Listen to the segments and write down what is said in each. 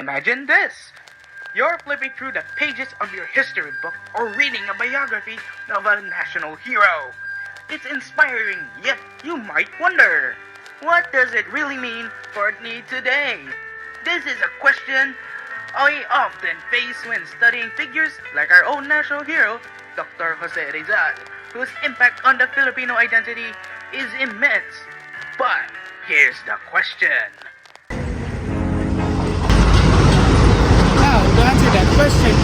Imagine this. You're flipping through the pages of your history book or reading a biography of a national hero. It's inspiring, yet you might wonder, what does it really mean for me today? This is a question I often face when studying figures like our own national hero, Dr. Jose Rizal, whose impact on the Filipino identity is immense. But here's the question. Now, to answer that question,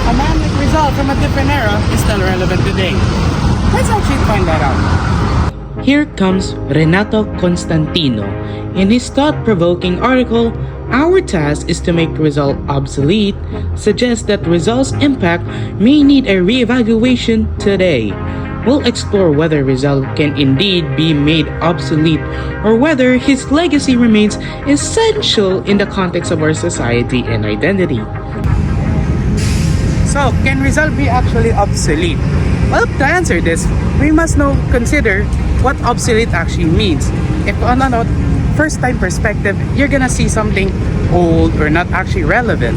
a man like Rizal from a different era is still relevant today. Let's actually find that out. Here comes Renato Constantino. In his thought-provoking article, "Our task is to make Rizal obsolete," suggests that Rizal's impact may need a re-evaluation today. We'll explore whether Rizal can indeed be made obsolete or whether his legacy remains essential in the context of our society and identity. So, can Rizal be actually obsolete? Well, to answer this, we must now consider what obsolete actually means. If on a first-time perspective, you're gonna see something old or not actually relevant.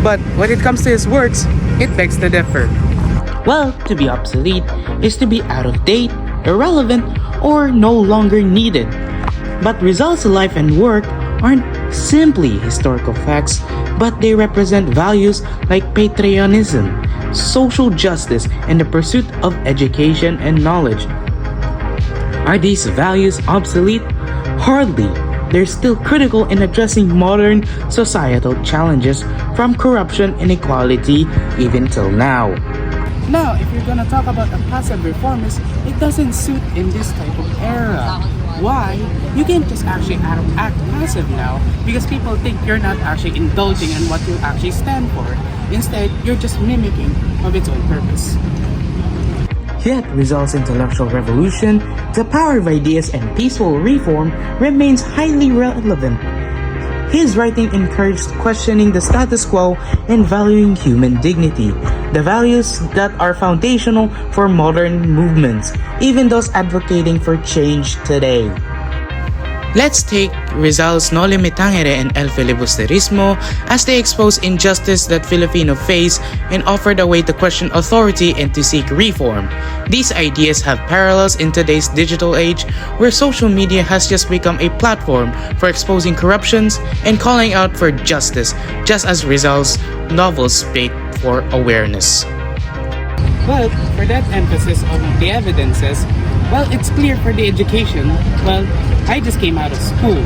But when it comes to his works, it begs to differ. Well, to be obsolete is to be out of date, irrelevant, or no longer needed. But Rizal's life and work aren't simply historical facts, but they represent values like patriotism, social justice, and the pursuit of education and knowledge. Are these values obsolete? Hardly. They're still critical in addressing modern societal challenges, from corruption and inequality even till now. Now, if you're gonna talk about a passive reformist, it doesn't suit in this type of era. Why? You can't just actually act passive now because people think you're not actually indulging in what you actually stand for. Instead, you're just mimicking of its own purpose. Yet, Rizal's intellectual revolution, the power of ideas and peaceful reform remains highly relevant. His writing encouraged questioning the status quo and valuing human dignity, the values that are foundational for modern movements, even those advocating for change today. Let's take Rizal's Noli Me Tangere and El Filibusterismo as they expose injustice that Filipino face and offered a way to question authority and to seek reform. These ideas have parallels in today's digital age where social media has just become a platform for exposing corruptions and calling out for justice, just as Rizal's novels speak for awareness. Well, for that emphasis on the evidences, well, it's clear for the education. Well, I just came out of school.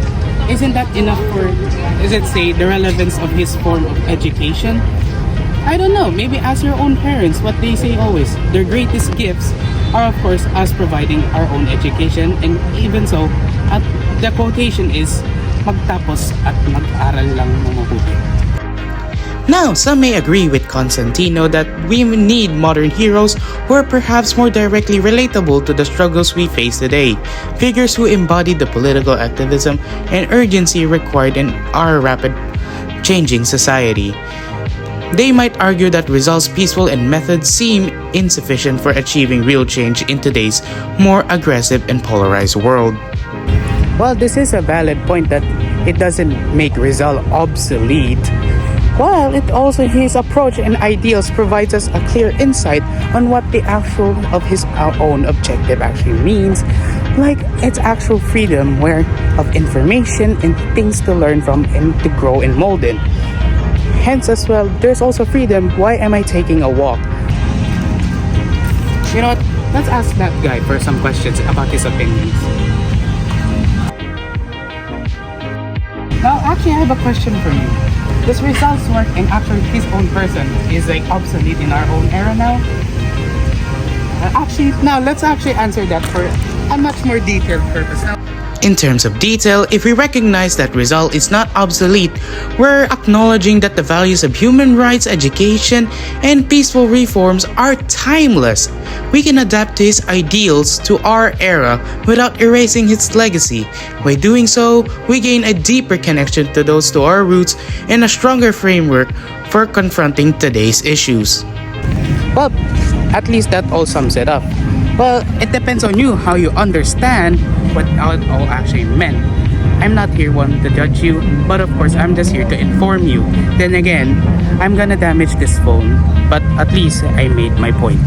Isn't that enough for, does it say, the relevance of his form of education? I don't know, maybe ask your own parents what they say always. Their greatest gifts are of course us providing our own education, and even so, the quotation is, magtapos at mag-aral lang ng mabuti. Now, some may agree with Constantino that we need modern heroes who are perhaps more directly relatable to the struggles we face today, figures who embody the political activism and urgency required in our rapid changing society. They might argue that Rizal's peaceful and methods seem insufficient for achieving real change in today's more aggressive and polarized world. Well, this is a valid point that it doesn't make Rizal obsolete. While it also, his approach and ideals provides us a clear insight on what the actual of his own objective actually means, like its actual freedom of information and things to learn from and to grow and mold in. Hence as well, there's also freedom. Why am I taking a walk? You know what? Let's ask that guy for some questions about his opinions. Now, actually, I have a question for you. Does Rizal's work and actually his own person is like obsolete in our own era now? Let's actually answer that for a much more detailed purpose. In terms of detail, if we recognize that Rizal is not obsolete, we're acknowledging that the values of human rights, education, and peaceful reforms are timeless. We can adapt to his ideals to our era without erasing his legacy. By doing so, we gain a deeper connection to our roots and a stronger framework for confronting today's issues. Well, at least that all sums it up. Well, it depends on you how you understand what it all actually meant. I'm not here one to judge you, but of course I'm just here to inform you. Then again, I'm gonna damage this phone, but at least I made my point.